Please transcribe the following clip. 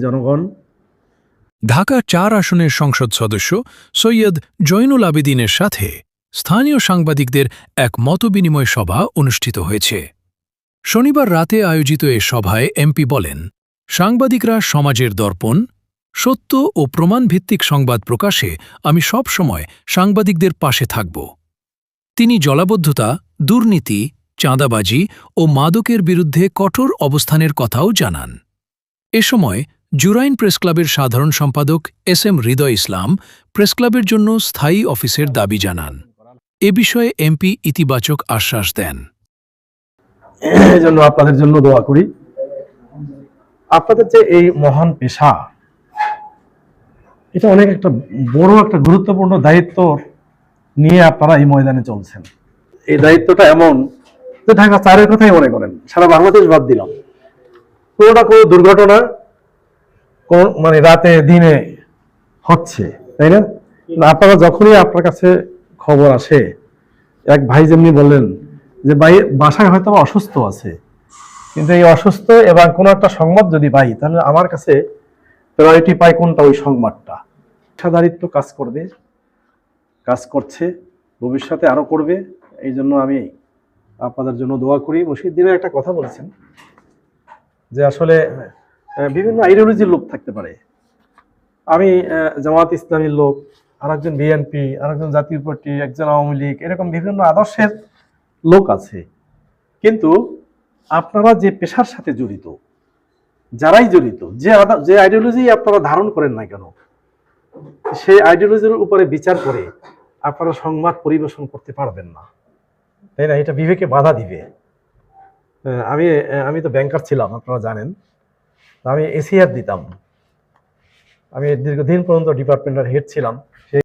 জনগণ, ঢাকা ৪ আসনের সংসদ সদস্য সৈয়দ জয়নুল আবেদিনের সাথে স্থানীয় সাংবাদিকদের এক মতবিনিময় সভা অনুষ্ঠিত হয়েছে। শনিবার রাতে আয়োজিত এ সভায় এমপি বলেন, সাংবাদিকরা সমাজের দর্পণ, সত্য ও প্রমাণভিত্তিক সংবাদ প্রকাশে আমি সব সময় সাংবাদিকদের পাশে থাকব। তিনি জলাবদ্ধতা, দুর্নীতি, চাঁদাবাজি ও মাদকের বিরুদ্ধে কঠোর অবস্থানের কথাও জানান। এ সময় জুরাইন প্রেসক্লাবের সাধারণ সম্পাদক এস.এম. হৃদয় ইসলাম প্রেসক্লাবের জন্য স্থায়ী অফিসের দাবি জানান। এ বিষয়ে এমপি ইতিবাচক আশ্বাস দেন। এই জন্য আপনাদের জন্য দোয়া করি। আপনাদের যে এই মহান পেশা, এটা অনেক একটা বড় একটা গুরুত্বপূর্ণ দায়িত্ব নিয়ে আপনারা এই ময়দানে চলছেন। এই দায়িত্বটা এমন যে ঢাকা ৪-এর কথাই মনে করেন, সারা বাংলাদেশ বাদ দিলাম, কোনোটা কোনো দুর্ঘটনা মানে রাতে দিনে হচ্ছে, তাই না? আপনারা যখনই আপনার কাছে খবর আসে, এক ভাই যেমনি বললেন যে ভাই বাসায় হয়তো অসুস্থ আছে, কিন্তু এই অসুস্থ এবং কোনো একটা সংবাদ যদি পাই, তাহলে আমার কাছে প্রায়োরিটি পাই কোনটা? ওই সংবাদটা। পেশাদারিত্ব কাজ করবে, কাজ করছে, ভবিষ্যতে আরো করবে। এই জন্য আমি আপনাদের জন্য দোয়া করি। মুশিউদ্দিনের একটা কথা বলেছেন যে আসলে বিভিন্ন আইডিওলজির লোক থাকতে পারে। আমি জামাত ইসলামীর লোক, আরেকজন বিএনপি, আরেকজন জাতীয় পার্টি, একজন আওয়ামী লীগ, এরকম বিভিন্ন আদর্শের লোক আছে। কিন্তু আপনারা যে পেশার সাথে জড়িত, যারাই জড়িত, যে আইডিওলজি আপনারা ধারণ করেন না কেন, সেই আইডিওলজির উপরে বিচার করে আপনারা সংবাদ পরিবেশন করতে পারবেন না, তাই না? এটা বিবেকে বাধা দিবে। আমি তো ব্যাংকার ছিলাম, আপনারা জানেন। আমি এসিআর দিতাম, আমি দীর্ঘদিন পর্যন্ত ডিপার্টমেন্টের হেড ছিলাম।